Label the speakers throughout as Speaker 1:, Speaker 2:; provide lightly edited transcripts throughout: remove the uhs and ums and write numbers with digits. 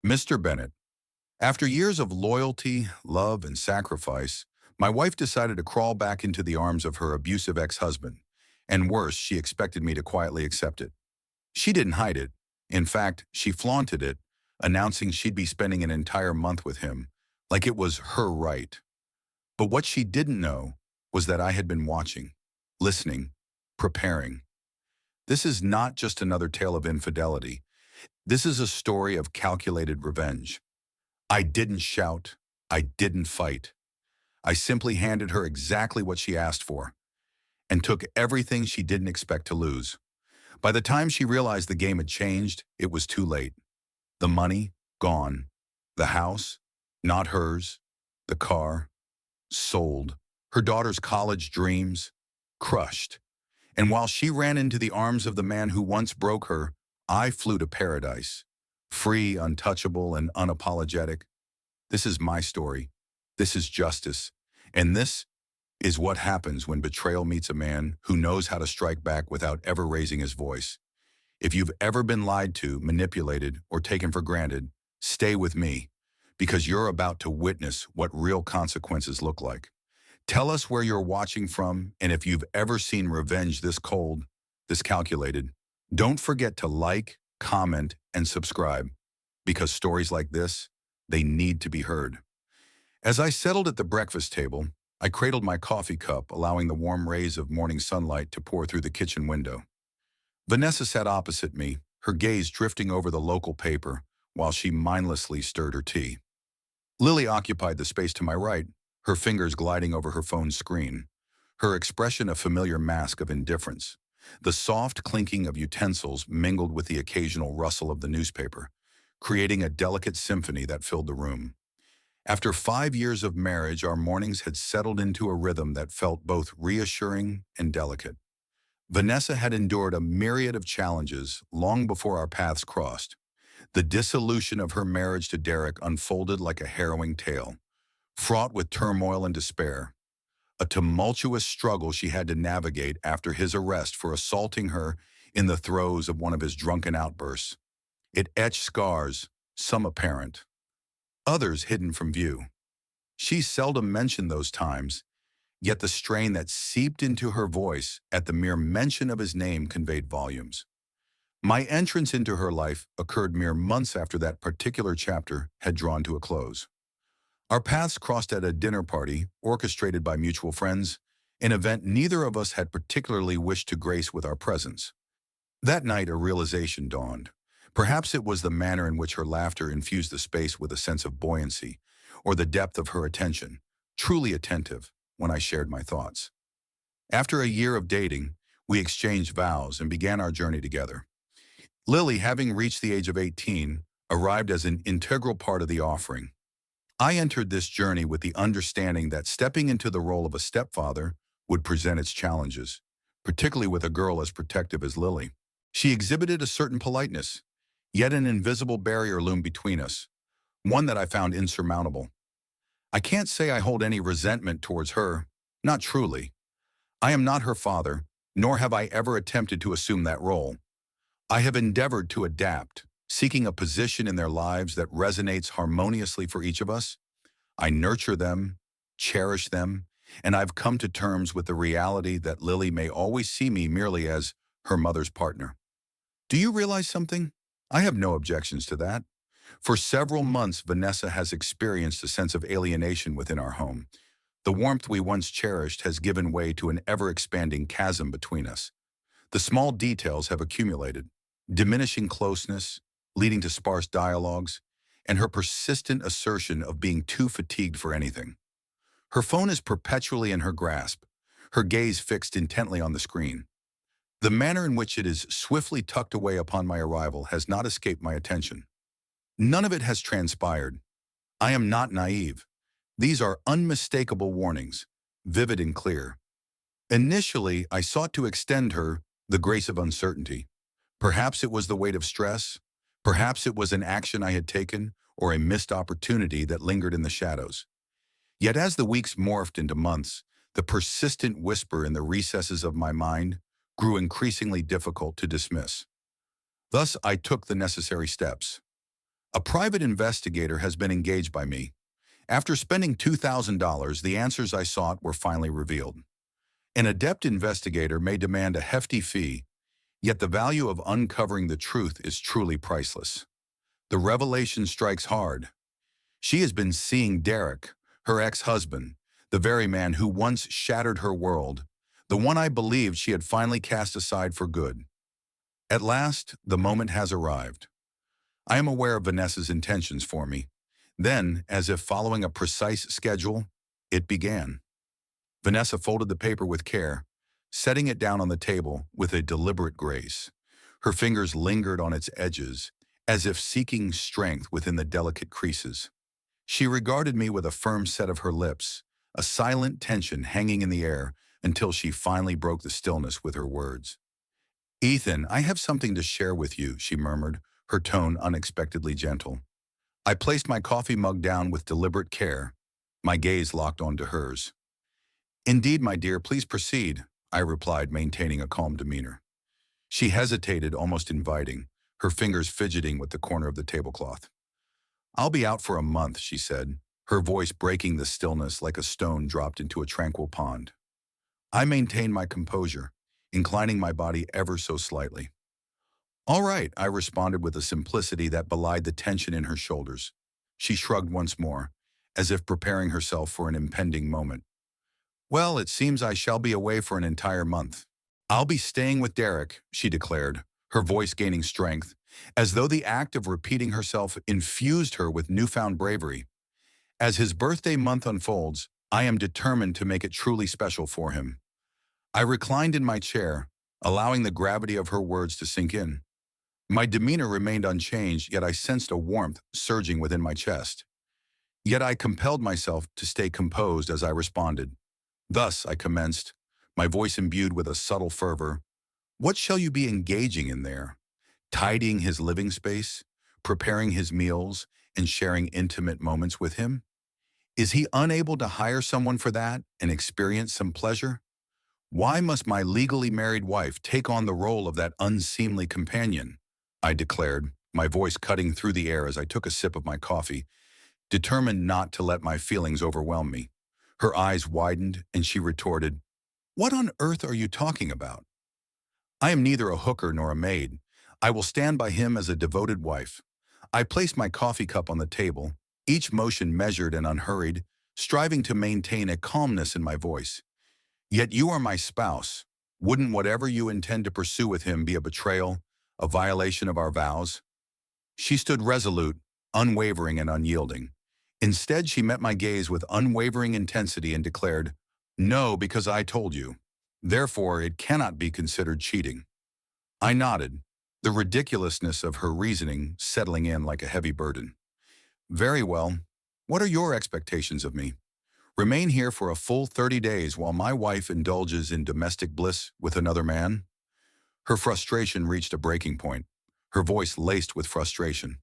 Speaker 1: Mr. Bennett, after years of loyalty, love, and sacrifice, my wife decided to crawl back into the arms of her abusive ex-husband. And worse, she expected me to quietly accept it. She didn't hide it. In fact, she flaunted it, announcing she'd be spending an entire month with him, like it was her right. But what she didn't know was that I had been watching, listening, preparing. This is not just another tale of infidelity. This is a story of calculated revenge. I didn't shout. I didn't fight. I simply handed her exactly what she asked for and took everything she didn't expect to lose. By the time she realized the game had changed, it was too late. The money, gone. The house, not hers. The car, sold. Her daughter's college dreams, crushed. And while she ran into the arms of the man who once broke her, I flew to paradise. Free, untouchable, and unapologetic. This is my story. This is justice. And this is what happens when betrayal meets a man who knows how to strike back without ever raising his voice. If you've ever been lied to, manipulated, or taken for granted, stay with me, because you're about to witness what real consequences look like. Tell us where you're watching from, and if you've ever seen revenge this cold, this calculated. Don't forget to like, comment, and subscribe, because stories like this, they need to be heard. As I settled at the breakfast table, I cradled my coffee cup, allowing the warm rays of morning sunlight to pour through the kitchen window. Vanessa sat opposite me, her gaze drifting over the local paper while she mindlessly stirred her tea. Lily occupied the space to my right, her fingers gliding over her phone's screen, her expression a familiar mask of indifference. The soft clinking of utensils mingled with the occasional rustle of the newspaper, creating a delicate symphony that filled the room. After 5 years of marriage, our mornings had settled into a rhythm that felt both reassuring and delicate. Vanessa had endured a myriad of challenges long before our paths crossed. The dissolution of her marriage to Derek unfolded like a harrowing tale, fraught with turmoil and despair. A tumultuous struggle she had to navigate after his arrest for assaulting her in the throes of one of his drunken outbursts. It etched scars, some apparent, others hidden from view. She seldom mentioned those times, yet the strain that seeped into her voice at the mere mention of his name conveyed volumes. My entrance into her life occurred mere months after that particular chapter had drawn to a close. Our paths crossed at a dinner party, orchestrated by mutual friends, an event neither of us had particularly wished to grace with our presence. That night, a realization dawned. Perhaps it was the manner in which her laughter infused the space with a sense of buoyancy, or the depth of her attention, truly attentive, when I shared my thoughts. After a year of dating, we exchanged vows and began our journey together. Lily, having reached the age of 18, arrived as an integral part of the offering. I entered this journey with the understanding that stepping into the role of a stepfather would present its challenges, particularly with a girl as protective as Lily. She exhibited a certain politeness, yet an invisible barrier loomed between us, one that I found insurmountable. I can't say I hold any resentment towards her, not truly. I am not her father, nor have I ever attempted to assume that role. I have endeavored to adapt, seeking a position in their lives that resonates harmoniously for each of us. I nurture them, cherish them, and I've come to terms with the reality that Lily may always see me merely as her mother's partner. Do you realize something? I have no objections to that. For several months, Vanessa has experienced a sense of alienation within our home. The warmth we once cherished has given way to an ever-expanding chasm between us. The small details have accumulated, diminishing closeness, leading to sparse dialogues, and her persistent assertion of being too fatigued for anything. Her phone is perpetually in her grasp, her gaze fixed intently on the screen. The manner in which it is swiftly tucked away upon my arrival has not escaped my attention. None of it has transpired. I am not naive. These are unmistakable warnings, vivid and clear. Initially, I sought to extend her the grace of uncertainty. Perhaps it was the weight of stress. Perhaps it was an action I had taken or a missed opportunity that lingered in the shadows. Yet as the weeks morphed into months, the persistent whisper in the recesses of my mind grew increasingly difficult to dismiss. Thus, I took the necessary steps. A private investigator has been engaged by me. After spending $2,000, the answers I sought were finally revealed. An adept investigator may demand a hefty fee, yet the value of uncovering the truth is truly priceless. The revelation strikes hard. She has been seeing Derek, her ex-husband, the very man who once shattered her world, the one I believed she had finally cast aside for good. At last, the moment has arrived. I am aware of Vanessa's intentions for me. Then, as if following a precise schedule, it began. Vanessa folded the paper with care, setting it down on the table with a deliberate grace. Her fingers lingered on its edges, as if seeking strength within the delicate creases. She regarded me with a firm set of her lips, a silent tension hanging in the air until she finally broke the stillness with her words. "Ethan, I have something to share with you," she murmured, her tone unexpectedly gentle. I placed my coffee mug down with deliberate care, my gaze locked onto hers. "Indeed, my dear, please proceed," I replied, maintaining a calm demeanor. She hesitated, almost inviting, her fingers fidgeting with the corner of the tablecloth. "I'll be out for a month," she said, her voice breaking the stillness like a stone dropped into a tranquil pond. I maintained my composure, inclining my body ever so slightly. "All right," I responded with a simplicity that belied the tension in her shoulders. She shrugged once more, as if preparing herself for an impending moment. "Well, it seems I shall be away for an entire month. I'll be staying with Derek," she declared, her voice gaining strength, as though the act of repeating herself infused her with newfound bravery. "As his birthday month unfolds, I am determined to make it truly special for him." I reclined in my chair, allowing the gravity of her words to sink in. My demeanor remained unchanged, yet I sensed a warmth surging within my chest. Yet I compelled myself to stay composed as I responded. "Thus," I commenced, my voice imbued with a subtle fervor, "what shall you be engaging in there? Tidying his living space, preparing his meals, and sharing intimate moments with him? Is he unable to hire someone for that and experience some pleasure? Why must my legally married wife take on the role of that unseemly companion?" I declared, my voice cutting through the air as I took a sip of my coffee, determined not to let my feelings overwhelm me. Her eyes widened, and she retorted, "What on earth are you talking about? I am neither a hooker nor a maid. I will stand by him as a devoted wife." I placed my coffee cup on the table, each motion measured and unhurried, striving to maintain a calmness in my voice. "Yet you are my spouse. Wouldn't whatever you intend to pursue with him be a betrayal, a violation of our vows?" She stood resolute, unwavering and unyielding. Instead, she met my gaze with unwavering intensity and declared, "No, because I told you. Therefore, it cannot be considered cheating." I nodded, the ridiculousness of her reasoning settling in like a heavy burden. "Very well. What are your expectations of me? Remain here for a full 30 days while my wife indulges in domestic bliss with another man?" Her frustration reached a breaking point, her voice laced with frustration.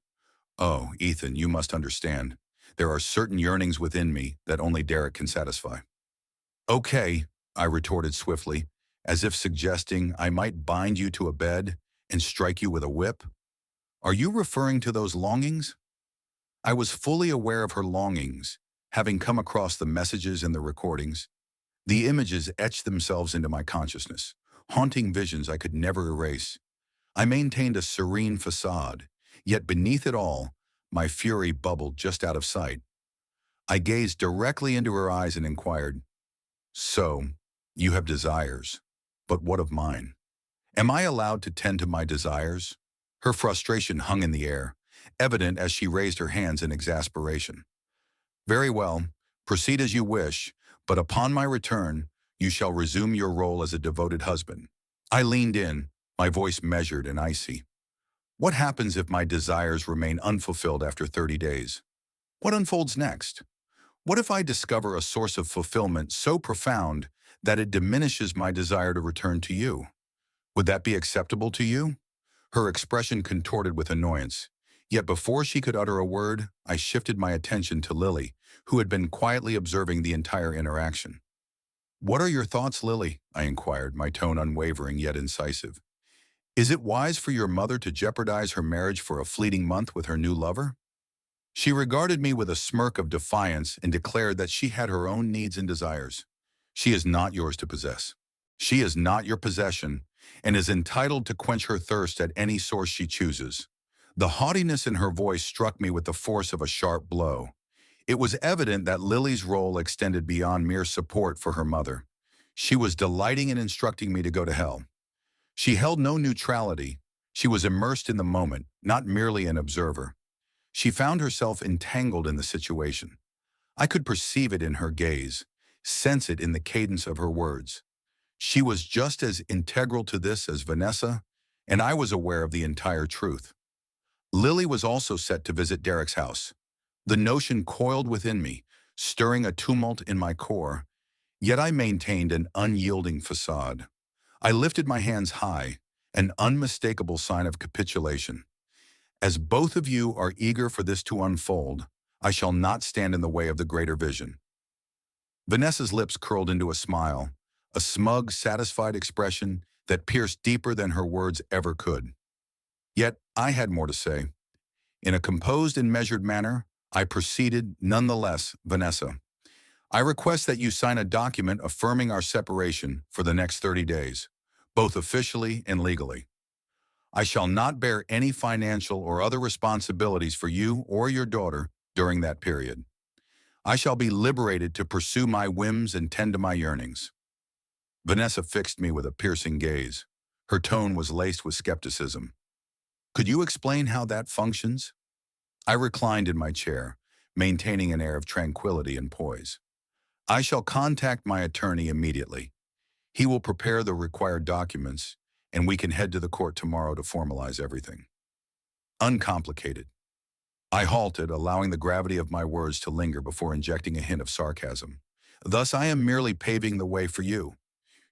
Speaker 1: "Oh, Ethan, you must understand. There are certain yearnings within me that only Derek can satisfy." "Okay," I retorted swiftly, as if suggesting I might bind you to a bed and strike you with a whip. "Are you referring to those longings?" I was fully aware of her longings, having come across the messages and the recordings. The images etched themselves into my consciousness, haunting visions I could never erase. I maintained a serene facade, yet beneath it all, my fury bubbled just out of sight. I gazed directly into her eyes and inquired, "So, you have desires, but what of mine? Am I allowed to tend to my desires?" Her frustration hung in the air, evident as she raised her hands in exasperation. "Very well, proceed as you wish, but upon my return, you shall resume your role as a devoted husband." I leaned in, my voice measured and icy. "What happens if my desires remain unfulfilled after 30 days? What unfolds next? What if I discover a source of fulfillment so profound that it diminishes my desire to return to you? Would that be acceptable to you?" Her expression contorted with annoyance. Yet before she could utter a word, I shifted my attention to Lily, who had been quietly observing the entire interaction. "What are your thoughts, Lily?" I inquired, my tone unwavering yet incisive. "Is it wise for your mother to jeopardize her marriage for a fleeting month with her new lover?" She regarded me with a smirk of defiance and declared that she had her own needs and desires. She is not yours to possess. She is not your possession and is entitled to quench her thirst at any source she chooses. The haughtiness in her voice struck me with the force of a sharp blow. It was evident that Lily's role extended beyond mere support for her mother. She was delighting in instructing me to go to hell. She held no neutrality. She was immersed in the moment, not merely an observer. She found herself entangled in the situation. I could perceive it in her gaze, sense it in the cadence of her words. She was just as integral to this as Vanessa, and I was aware of the entire truth. Lily was also set to visit Derek's house. The notion coiled within me, stirring a tumult in my core, yet I maintained an unyielding facade. I lifted my hands high, an unmistakable sign of capitulation. As both of you are eager for this to unfold, I shall not stand in the way of the greater vision. Vanessa's lips curled into a smile, a smug, satisfied expression that pierced deeper than her words ever could. Yet I had more to say. In a composed and measured manner, I proceeded, nonetheless, Vanessa. I request that you sign a document affirming our separation for the next 30 days, both officially and legally. I shall not bear any financial or other responsibilities for you or your daughter during that period. I shall be liberated to pursue my whims and tend to my yearnings. Vanessa fixed me with a piercing gaze. Her tone was laced with skepticism. Could you explain how that functions? I reclined in my chair, maintaining an air of tranquility and poise. I shall contact my attorney immediately. He will prepare the required documents, and we can head to the court tomorrow to formalize everything. Uncomplicated. I halted, allowing the gravity of my words to linger before injecting a hint of sarcasm. Thus, I am merely paving the way for you.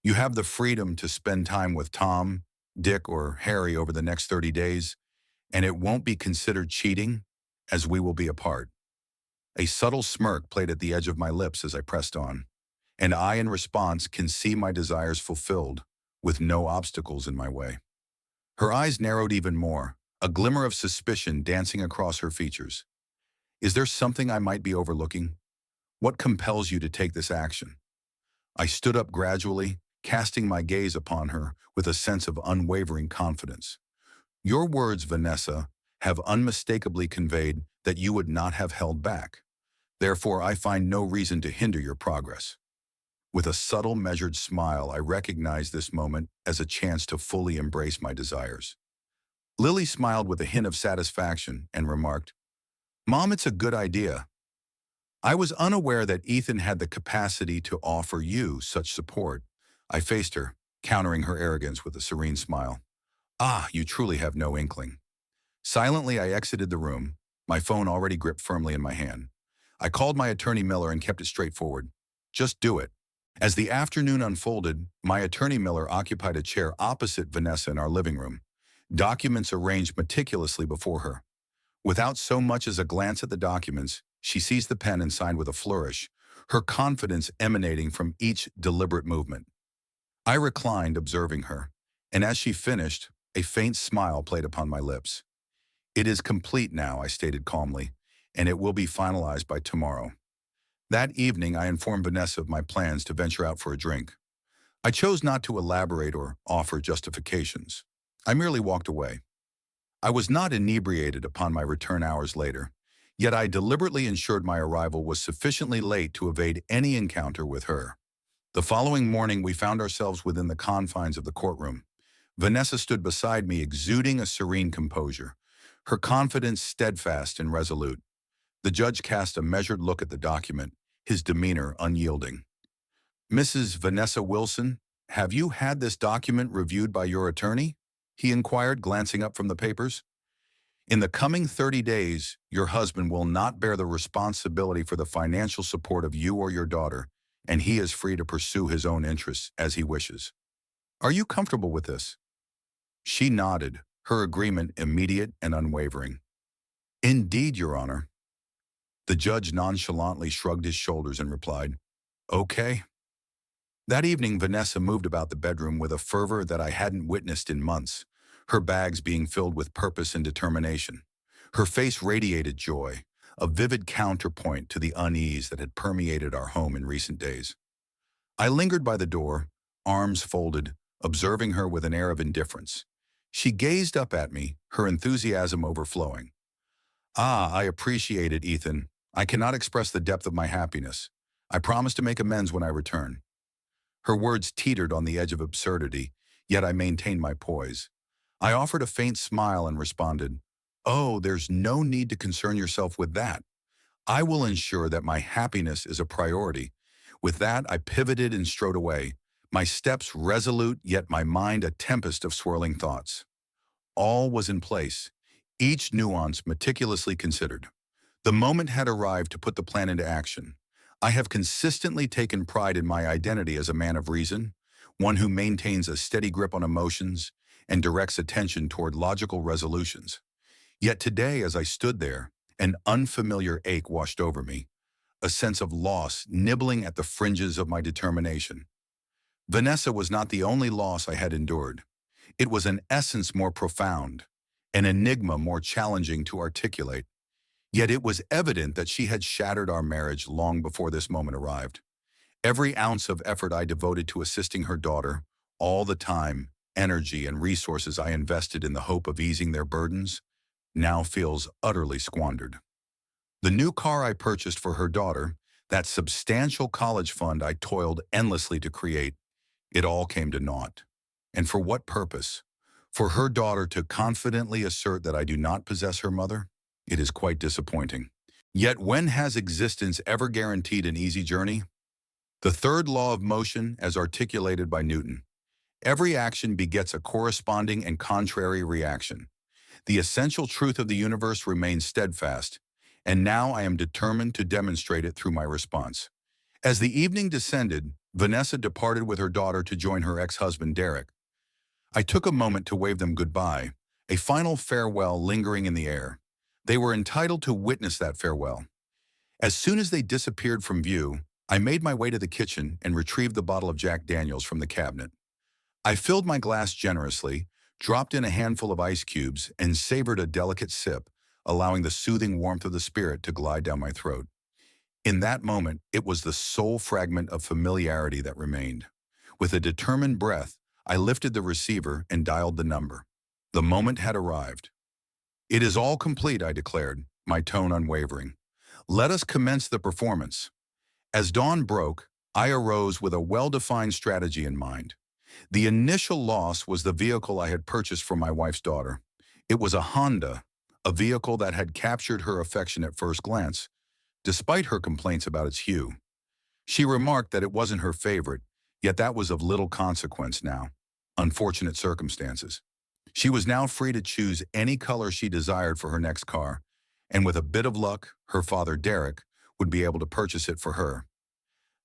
Speaker 1: You have the freedom to spend time with Tom, Dick, or Harry over the next 30 days, and it won't be considered cheating, as we will be apart. A subtle smirk played at the edge of my lips as I pressed on, and I, in response, can see my desires fulfilled, with no obstacles in my way. Her eyes narrowed even more, a glimmer of suspicion dancing across her features. Is there something I might be overlooking? What compels you to take this action? I stood up gradually, casting my gaze upon her with a sense of unwavering confidence. Your words, Vanessa, have unmistakably conveyed that you would not have held back. Therefore, I find no reason to hinder your progress. With a subtle, measured smile, I recognized this moment as a chance to fully embrace my desires. Lily smiled with a hint of satisfaction and remarked, "Mom, it's a good idea." I was unaware that Ethan had the capacity to offer you such support. I faced her, countering her arrogance with a serene smile. Ah, you truly have no inkling. Silently, I exited the room, my phone already gripped firmly in my hand. I called my attorney Miller and kept it straightforward. Just do it. As the afternoon unfolded, my attorney Miller occupied a chair opposite Vanessa in our living room, documents arranged meticulously before her. Without so much as a glance at the documents, she seized the pen and signed with a flourish, her confidence emanating from each deliberate movement. I reclined, observing her, and as she finished, a faint smile played upon my lips. It is complete now, I stated calmly, and it will be finalized by tomorrow. That evening, I informed Vanessa of my plans to venture out for a drink. I chose not to elaborate or offer justifications. I merely walked away. I was not inebriated upon my return hours later, yet I deliberately ensured my arrival was sufficiently late to evade any encounter with her. The following morning, we found ourselves within the confines of the courtroom. Vanessa stood beside me, exuding a serene composure, her confidence steadfast and resolute. The judge cast a measured look at the document, his demeanor unyielding. "Mrs. Vanessa Wilson, have you had this document reviewed by your attorney?" he inquired, glancing up from the papers. "In the coming 30 days, your husband will not bear the responsibility for the financial support of you or your daughter, and he is free to pursue his own interests as he wishes. Are you comfortable with this?" She nodded, her agreement immediate and unwavering. "Indeed, Your Honor." The judge nonchalantly shrugged his shoulders and replied, "Okay." That evening, Vanessa moved about the bedroom with a fervor that I hadn't witnessed in months, her bags being filled with purpose and determination. Her face radiated joy, a vivid counterpoint to the unease that had permeated our home in recent days. I lingered by the door, arms folded, observing her with an air of indifference. She gazed up at me, her enthusiasm overflowing. "Ah, I appreciate it, Ethan. I cannot express the depth of my happiness. I promise to make amends when I return." Her words teetered on the edge of absurdity, yet I maintained my poise. I offered a faint smile and responded, "Oh, there's no need to concern yourself with that. I will ensure that my happiness is a priority." With that, I pivoted and strode away, my steps resolute, yet my mind a tempest of swirling thoughts. All was in place, each nuance meticulously considered. The moment had arrived to put the plan into action. I have consistently taken pride in my identity as a man of reason, one who maintains a steady grip on emotions and directs attention toward logical resolutions. Yet today, as I stood there, an unfamiliar ache washed over me, a sense of loss nibbling at the fringes of my determination. Vanessa was not the only loss I had endured. It was an essence more profound, an enigma more challenging to articulate. Yet it was evident that she had shattered our marriage long before this moment arrived. Every ounce of effort I devoted to assisting her daughter, all the time, energy, and resources I invested in the hope of easing their burdens, now feels utterly squandered. The new car I purchased for her daughter, that substantial college fund I toiled endlessly to create, it all came to naught. And for what purpose? For her daughter to confidently assert that I do not possess her mother? It is quite disappointing. Yet when has existence ever guaranteed an easy journey? The third law of motion, as articulated by Newton. Every action begets a corresponding and contrary reaction. The essential truth of the universe remains steadfast, and now I am determined to demonstrate it through my response. As the evening descended, Vanessa departed with her daughter to join her ex-husband Derek. I took a moment to wave them goodbye, a final farewell lingering in the air. They were entitled to witness that farewell. As soon as they disappeared from view, I made my way to the kitchen and retrieved the bottle of Jack Daniels from the cabinet. I filled my glass generously, dropped in a handful of ice cubes, and savored a delicate sip, allowing the soothing warmth of the spirit to glide down my throat. In that moment, it was the sole fragment of familiarity that remained. With a determined breath, I lifted the receiver and dialed the number. The moment had arrived. "It is all complete," I declared, my tone unwavering. "Let us commence the performance." As dawn broke, I arose with a well-defined strategy in mind. The initial loss was the vehicle I had purchased for my wife's daughter. It was a Honda, a vehicle that had captured her affection at first glance, despite her complaints about its hue. She remarked that it wasn't her favorite, yet that was of little consequence now. Unfortunate circumstances. She was now free to choose any color she desired for her next car, and with a bit of luck, her father Derek would be able to purchase it for her.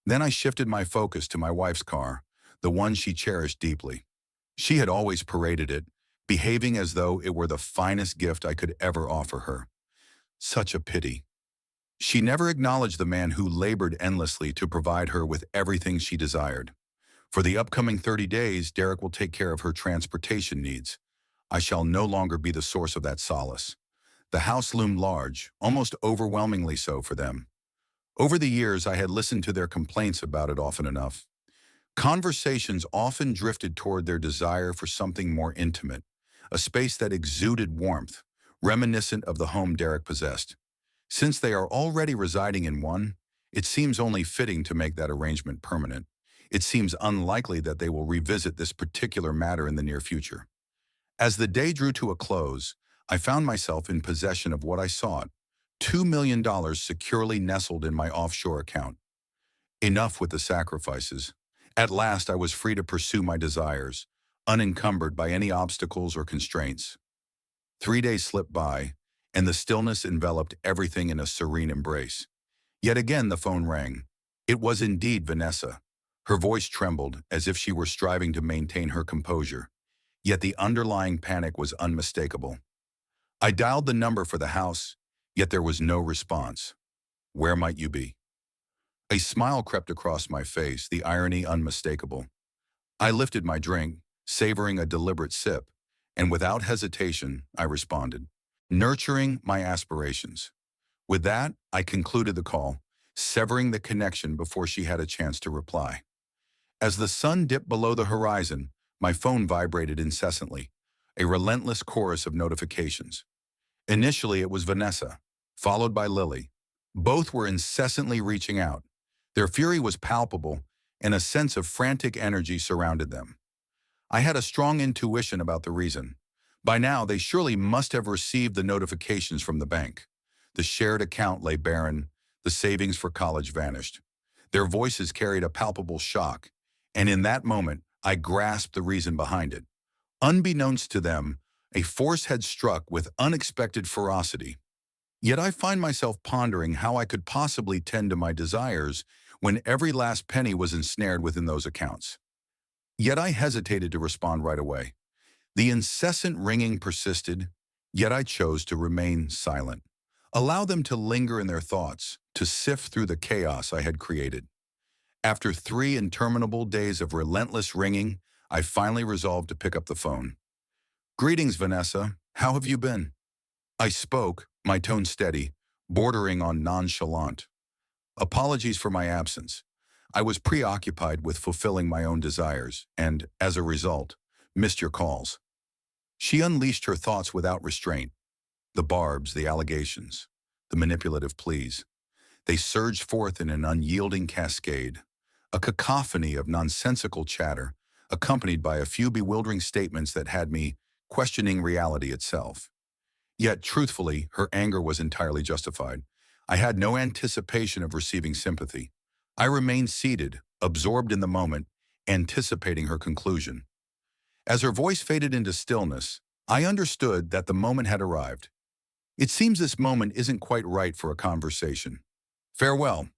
Speaker 1: Then I shifted my focus to my wife's car, the one she cherished deeply. She had always paraded it, behaving as though it were the finest gift I could ever offer her. Such a pity. She never acknowledged the man who labored endlessly to provide her with everything she desired. For the upcoming 30 days, Derek will take care of her transportation needs. I shall no longer be the source of that solace. The house loomed large, almost overwhelmingly so for them. Over the years, I had listened to their complaints about it often enough. Conversations often drifted toward their desire for something more intimate, a space that exuded warmth, reminiscent of the home Derek possessed. Since they are already residing in one, it seems only fitting to make that arrangement permanent. It seems unlikely that they will revisit this particular matter in the near future. As the day drew to a close, I found myself in possession of what I sought, $2 million securely nestled in my offshore account. Enough with the sacrifices. At last I was free to pursue my desires, unencumbered by any obstacles or constraints. 3 days slipped by, and the stillness enveloped everything in a serene embrace. Yet again the phone rang. It was indeed Vanessa. Her voice trembled, as if she were striving to maintain her composure. Yet the underlying panic was unmistakable. I dialed the number for the house, yet there was no response. Where might you be? A smile crept across my face, the irony unmistakable. I lifted my drink, savoring a deliberate sip, and without hesitation, I responded, nurturing my aspirations. With that, I concluded the call, severing the connection before she had a chance to reply. As the sun dipped below the horizon, my phone vibrated incessantly, a relentless chorus of notifications. Initially, it was Vanessa, followed by Lily. Both were incessantly reaching out. Their fury was palpable, and a sense of frantic energy surrounded them. I had a strong intuition about the reason. By now, they surely must have received the notifications from the bank. The shared account lay barren, the savings for college vanished. Their voices carried a palpable shock, and in that moment, I grasped the reason behind it. Unbeknownst to them, a force had struck with unexpected ferocity. Yet I find myself pondering how I could possibly tend to my desires when every last penny was ensnared within those accounts. Yet I hesitated to respond right away. The incessant ringing persisted, yet I chose to remain silent. Allow them to linger in their thoughts, to sift through the chaos I had created. After 3 interminable days of relentless ringing, I finally resolved to pick up the phone. "Greetings, Vanessa. How have you been?" I spoke, my tone steady, bordering on nonchalant. "Apologies for my absence. I was preoccupied with fulfilling my own desires and, as a result, missed your calls." She unleashed her thoughts without restraint. The barbs, the allegations, the manipulative pleas. They surged forth in an unyielding cascade, a cacophony of nonsensical chatter, accompanied by a few bewildering statements that had me questioning reality itself. Yet, truthfully, her anger was entirely justified. I had no anticipation of receiving sympathy. I remained seated, absorbed in the moment, anticipating her conclusion. As her voice faded into stillness, I understood that the moment had arrived. It seems this moment isn't quite right for a conversation. Farewell.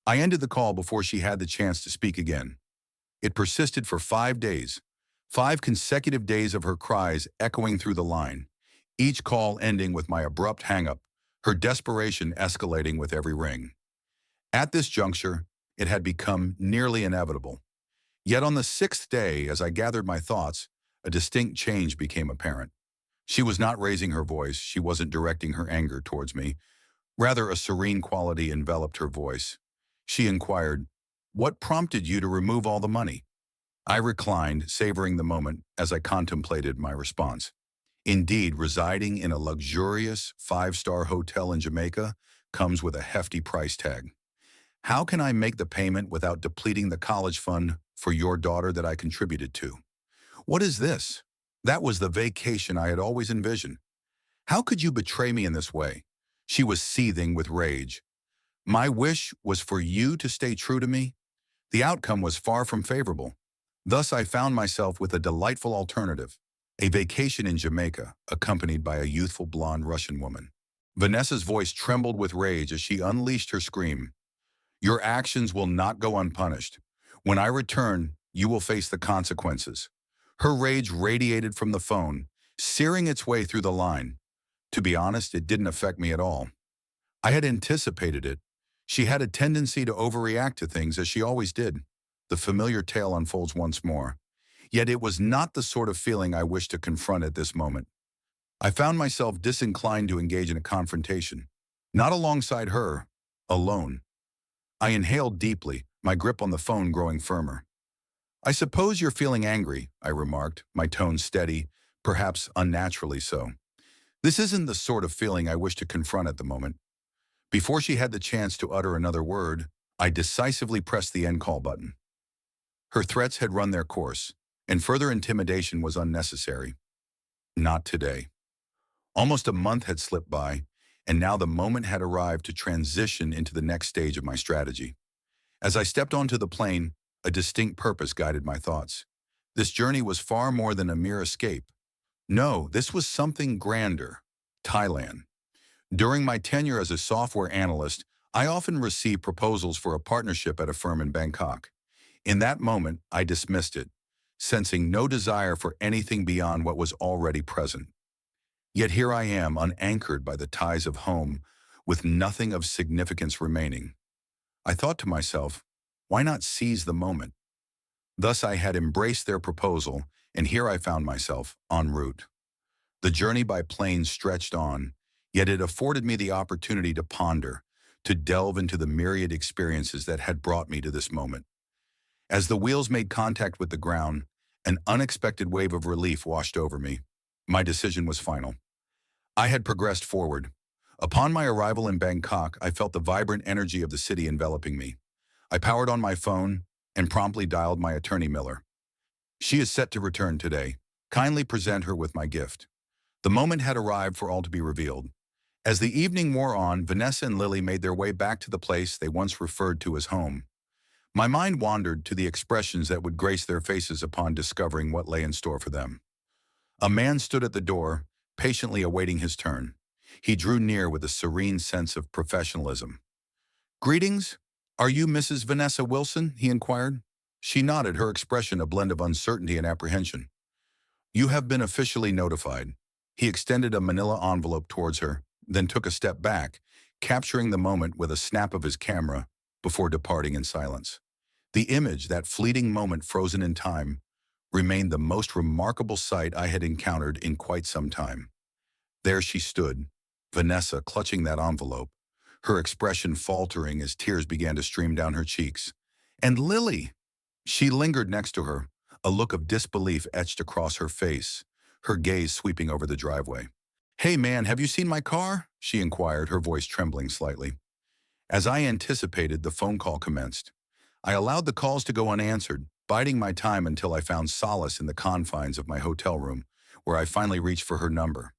Speaker 1: I ended the call before she had the chance to speak again. It persisted for 5 days, 5 consecutive days of her cries echoing through the line, each call ending with my abrupt hang-up, her desperation escalating with every ring. At this juncture, it had become nearly inevitable. Yet on the 6th day, as I gathered my thoughts, a distinct change became apparent. She was not raising her voice, she wasn't directing her anger towards me. Rather, a serene quality enveloped her voice. She inquired, "What prompted you to remove all the money?" I reclined, savoring the moment as I contemplated my response. Indeed, residing in a luxurious 5-star hotel in Jamaica comes with a hefty price tag. How can I make the payment without depleting the college fund for your daughter that I contributed to? What is this? That was the vacation I had always envisioned. How could you betray me in this way? She was seething with rage. My wish was for you to stay true to me. The outcome was far from favorable. Thus, I found myself with a delightful alternative, a vacation in Jamaica, accompanied by a youthful blonde Russian woman. Vanessa's voice trembled with rage as she unleashed her scream. "Your actions will not go unpunished. When I return, you will face the consequences." Her rage radiated from the phone, searing its way through the line. To be honest, it didn't affect me at all. I had anticipated it. She had a tendency to overreact to things, as she always did. The familiar tale unfolds once more. Yet it was not the sort of feeling I wished to confront at this moment. I found myself disinclined to engage in a confrontation. Not alongside her, alone. I inhaled deeply, my grip on the phone growing firmer. "I suppose you're feeling angry," I remarked, my tone steady, perhaps unnaturally so. This isn't the sort of feeling I wish to confront at the moment. Before she had the chance to utter another word, I decisively pressed the end call button. Her threats had run their course, and further intimidation was unnecessary. Not today. Almost a month had slipped by, and now the moment had arrived to transition into the next stage of my strategy. As I stepped onto the plane, a distinct purpose guided my thoughts. This journey was far more than a mere escape. No, this was something grander. Thailand. During my tenure as a software analyst, I often received proposals for a partnership at a firm in Bangkok. In that moment, I dismissed it, sensing no desire for anything beyond what was already present. Yet here I am, unanchored by the ties of home, with nothing of significance remaining. I thought to myself, why not seize the moment? Thus I had embraced their proposal, and here I found myself, en route. The journey by plane stretched on, Yet it afforded me the opportunity to ponder, to delve into the myriad experiences that had brought me to this moment. As the wheels made contact with the ground, an unexpected wave of relief washed over me. My decision was final. I had progressed forward. Upon my arrival in Bangkok, I felt the vibrant energy of the city enveloping me. I powered on my phone and promptly dialed my attorney Miller. She is set to return today. Kindly present her with my gift. The moment had arrived for all to be revealed. As the evening wore on, Vanessa and Lily made their way back to the place they once referred to as home. My mind wandered to the expressions that would grace their faces upon discovering what lay in store for them. A man stood at the door, patiently awaiting his turn. He drew near with a serene sense of professionalism. "Greetings. Are you Mrs. Vanessa Wilson?" he inquired. She nodded, her expression a blend of uncertainty and apprehension. "You have been officially notified." He extended a manila envelope towards her, then took a step back, capturing the moment with a snap of his camera before departing in silence. The image, that fleeting moment frozen in time, remained the most remarkable sight I had encountered in quite some time. There she stood, Vanessa clutching that envelope, her expression faltering as tears began to stream down her cheeks. And Lily! She lingered next to her, a look of disbelief etched across her face, her gaze sweeping over the driveway. "Hey man, have you seen my car?" she inquired, her voice trembling slightly. As I anticipated, the phone call commenced. I allowed the calls to go unanswered, biding my time until I found solace in the confines of my hotel room, where I finally reached for her number.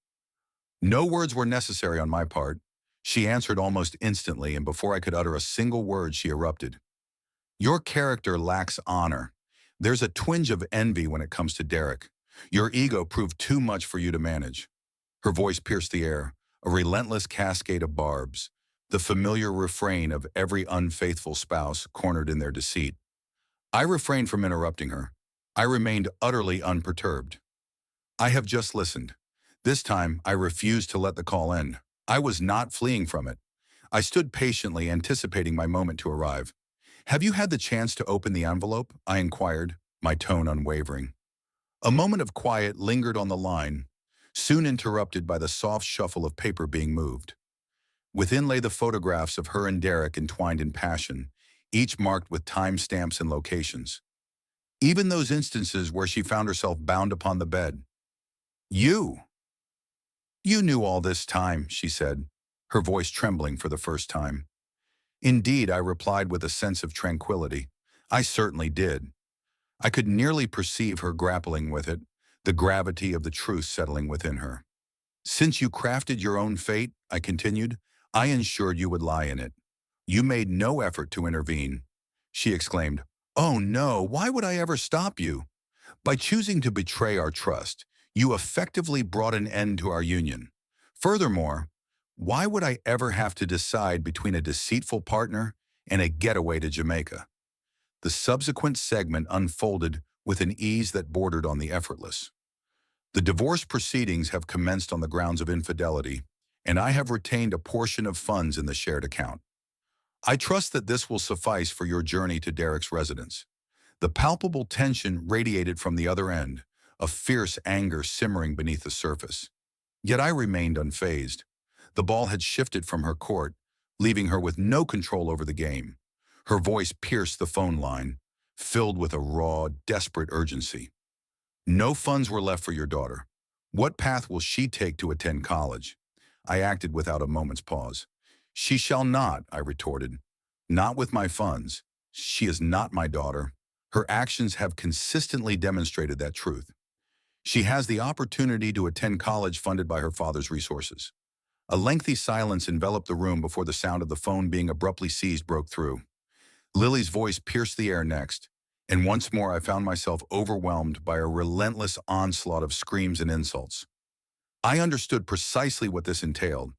Speaker 1: No words were necessary on my part. She answered almost instantly, and before I could utter a single word, she erupted. "Your character lacks honor. There's a twinge of envy when it comes to Derek. Your ego proved too much for you to manage." Her voice pierced the air, a relentless cascade of barbs, the familiar refrain of every unfaithful spouse cornered in their deceit. I refrained from interrupting her. I remained utterly unperturbed. "I have just listened." This time, I refused to let the call end. I was not fleeing from it. I stood patiently, anticipating my moment to arrive. "Have you had the chance to open the envelope?" I inquired, my tone unwavering. A moment of quiet lingered on the line, soon interrupted by the soft shuffle of paper being moved. Within lay the photographs of her and Derek entwined in passion, each marked with timestamps and locations. Even those instances where she found herself bound upon the bed. "You! You knew all this time," she said, her voice trembling for the first time. "Indeed," I replied with a sense of tranquility. "I certainly did." I could nearly perceive her grappling with it, the gravity of the truth settling within her. "Since you crafted your own fate," I continued, "I ensured you would lie in it. You made no effort to intervene." She exclaimed, "Oh no, why would I ever stop you? By choosing to betray our trust, you effectively brought an end to our union. Furthermore, why would I ever have to decide between a deceitful partner and a getaway to Jamaica?" The subsequent segment unfolded with an ease that bordered on the effortless. "The divorce proceedings have commenced on the grounds of infidelity, and I have retained a portion of funds in the shared account. I trust that this will suffice for your journey to Derek's residence." The palpable tension radiated from the other end, a fierce anger simmering beneath the surface. Yet I remained unfazed. The ball had shifted from her court, leaving her with no control over the game. Her voice pierced the phone line, filled with a raw, desperate urgency. "No funds were left for your daughter. What path will she take to attend college?" I acted without a moment's pause. "She shall not," I retorted. "Not with my funds. She is not my daughter. Her actions have consistently demonstrated that truth. She has the opportunity to attend college funded by her father's resources." A lengthy silence enveloped the room before the sound of the phone being abruptly seized broke through. Lily's voice pierced the air next, and once more I found myself overwhelmed by a relentless onslaught of screams and insults. I understood precisely what this entailed.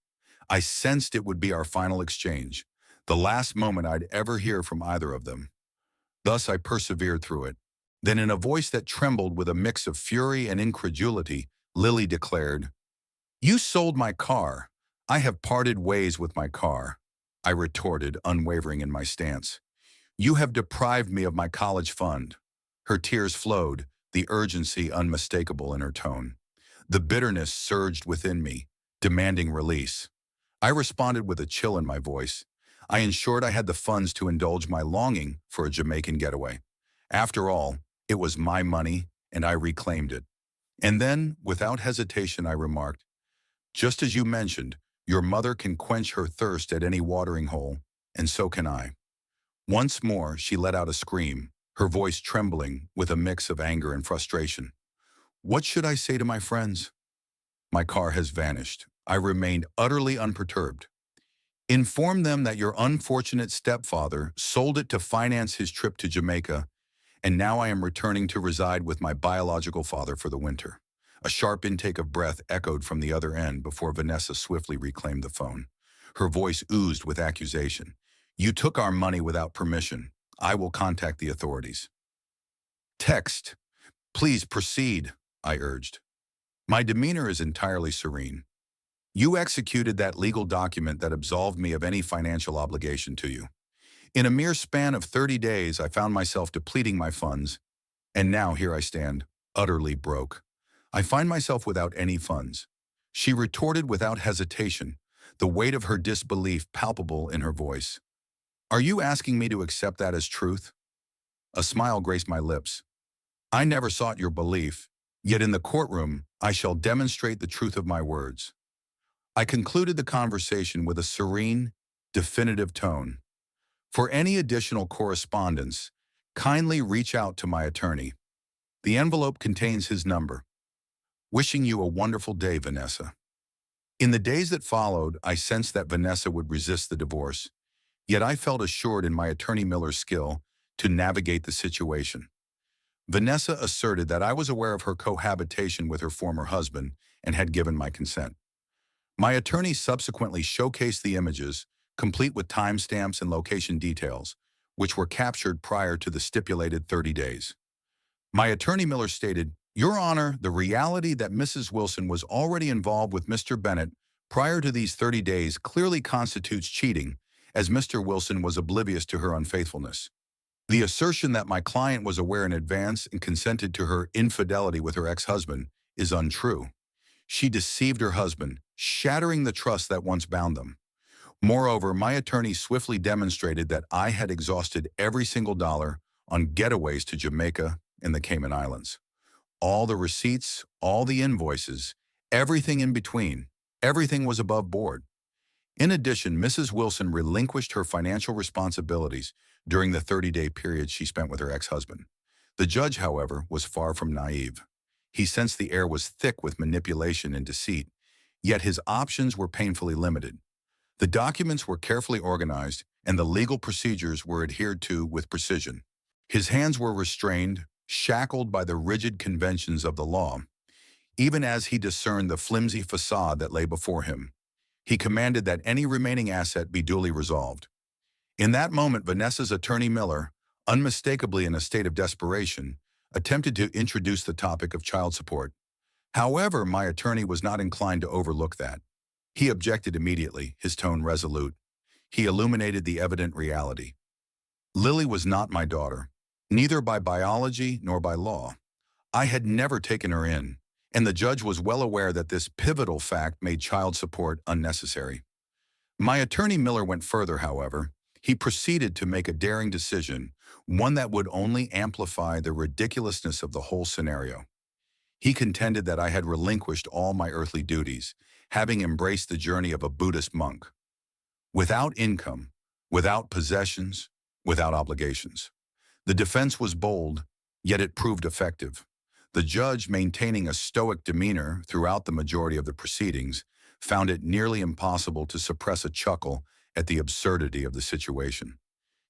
Speaker 1: I sensed it would be our final exchange, the last moment I'd ever hear from either of them. Thus I persevered through it. Then in a voice that trembled with a mix of fury and incredulity, Lily declared, "You sold my car. I have parted ways with my car," I retorted, unwavering in my stance. "You have deprived me of my college fund." Her tears flowed, the urgency unmistakable in her tone. The bitterness surged within me, demanding release. I responded with a chill in my voice. I ensured I had the funds to indulge my longing for a Jamaican getaway. After all, it was my money, and I reclaimed it. And then, without hesitation, I remarked, just as you mentioned, your mother can quench her thirst at any watering hole, and so can I. Once more, she let out a scream, her voice trembling with a mix of anger and frustration. What should I say to my friends? My car has vanished. I remained utterly unperturbed. Inform them that your unfortunate stepfather sold it to finance his trip to Jamaica, and now I am returning to reside with my biological father for the winter. A sharp intake of breath echoed from the other end before Vanessa swiftly reclaimed the phone. Her voice oozed with accusation. You took our money without permission. I will contact the authorities. Text. Please proceed, I urged. My demeanor is entirely serene. You executed that legal document that absolved me of any financial obligation to you. In a mere span of 30 days, I found myself depleting my funds, and now here I stand, utterly broke. I find myself without any funds. She retorted without hesitation, the weight of her disbelief palpable in her voice. Are you asking me to accept that as truth? A smile graced my lips. I never sought your belief, yet in the courtroom, I shall demonstrate the truth of my words. I concluded the conversation with a serene, definitive tone. For any additional correspondence, kindly reach out to my attorney. The envelope contains his number. Wishing you a wonderful day, Vanessa. In the days that followed, I sensed that Vanessa would resist the divorce, yet I felt assured in my attorney Miller's skill to navigate the situation. Vanessa asserted that I was aware of her cohabitation with her former husband and had given my consent. My attorney subsequently showcased the images, complete with timestamps and location details, which were captured prior to the stipulated 30 days. My attorney Miller stated, Your Honor, the reality that Mrs. Wilson was already involved with Mr. Bennett prior to these 30 days clearly constitutes cheating, as Mr. Wilson was oblivious to her unfaithfulness. The assertion that my client was aware in advance and consented to her infidelity with her ex-husband is untrue. She deceived her husband, shattering the trust that once bound them. Moreover, my attorney swiftly demonstrated that I had exhausted every single dollar on getaways to Jamaica and the Cayman Islands. All the receipts, all the invoices, everything in between, everything was above board. In addition, Mrs. Wilson relinquished her financial responsibilities during the 30-day period she spent with her ex-husband. The judge, however, was far from naive. He sensed the air was thick with manipulation and deceit, yet his options were painfully limited. The documents were carefully organized, and the legal procedures were adhered to with precision. His hands were restrained, shackled by the rigid conventions of the law. Even as he discerned the flimsy facade that lay before him, he commanded that any remaining asset be duly resolved. In that moment, Vanessa's attorney Miller, unmistakably in a state of desperation, attempted to introduce the topic of child support. However, my attorney was not inclined to overlook that. He objected immediately, his tone resolute. He illuminated the evident reality. Lily was not my daughter, neither by biology nor by law. I had never taken her in, and the judge was well aware that this pivotal fact made child support unnecessary. My attorney Miller went further, however. He proceeded to make a daring decision, one that would only amplify the ridiculousness of the whole scenario. He contended that I had relinquished all my earthly duties, having embraced the journey of a Buddhist monk. Without income, without possessions, without obligations. The defense was bold, yet it proved effective. The judge, maintaining a stoic demeanor throughout the majority of the proceedings, found it nearly impossible to suppress a chuckle at the absurdity of the situation.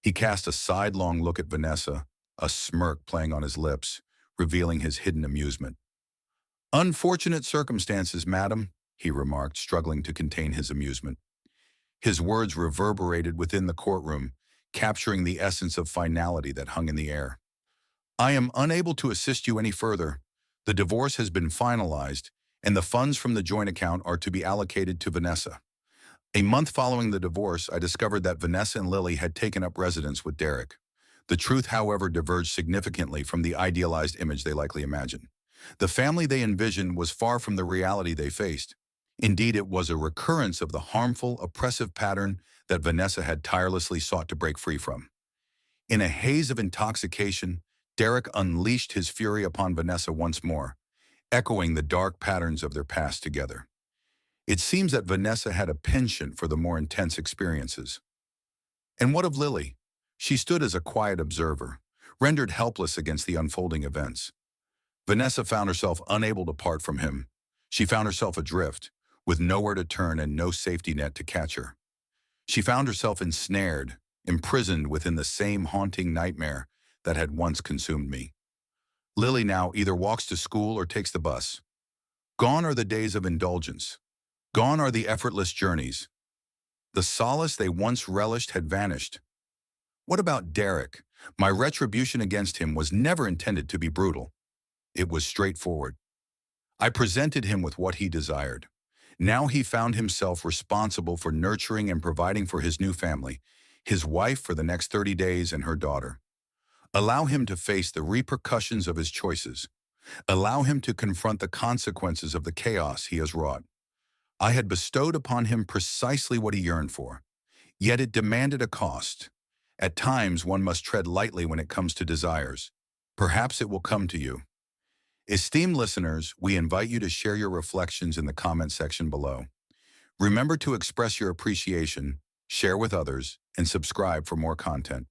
Speaker 1: He cast a sidelong look at Vanessa, a smirk playing on his lips, revealing his hidden amusement. "Unfortunate circumstances, madam," he remarked, struggling to contain his amusement. His words reverberated within the courtroom, capturing the essence of finality that hung in the air. "I am unable to assist you any further. The divorce has been finalized, and the funds from the joint account are to be allocated to Vanessa." A month following the divorce, I discovered that Vanessa and Lily had taken up residence with Derek. The truth, however, diverged significantly from the idealized image they likely imagined. The family they envisioned was far from the reality they faced. Indeed, it was a recurrence of the harmful, oppressive pattern that Vanessa had tirelessly sought to break free from. In a haze of intoxication, Derek unleashed his fury upon Vanessa once more, echoing the dark patterns of their past together. It seems that Vanessa had a penchant for the more intense experiences. And what of Lily? She stood as a quiet observer, rendered helpless against the unfolding events. Vanessa found herself unable to part from him. She found herself adrift, with nowhere to turn and no safety net to catch her. She found herself ensnared, imprisoned within the same haunting nightmare that had once consumed me. Lily now either walks to school or takes the bus. Gone are the days of indulgence. Gone are the effortless journeys. The solace they once relished had vanished. What about Derek? My retribution against him was never intended to be brutal. It was straightforward. I presented him with what he desired. Now he found himself responsible for nurturing and providing for his new family, his wife for the next 30 days and her daughter. Allow him to face the repercussions of his choices. Allow him to confront the consequences of the chaos he has wrought. I had bestowed upon him precisely what he yearned for, yet it demanded a cost. At times, one must tread lightly when it comes to desires. Perhaps it will come to you. Esteemed listeners, we invite you to share your reflections in the comment section below. Remember to express your appreciation, share with others, and subscribe for more content.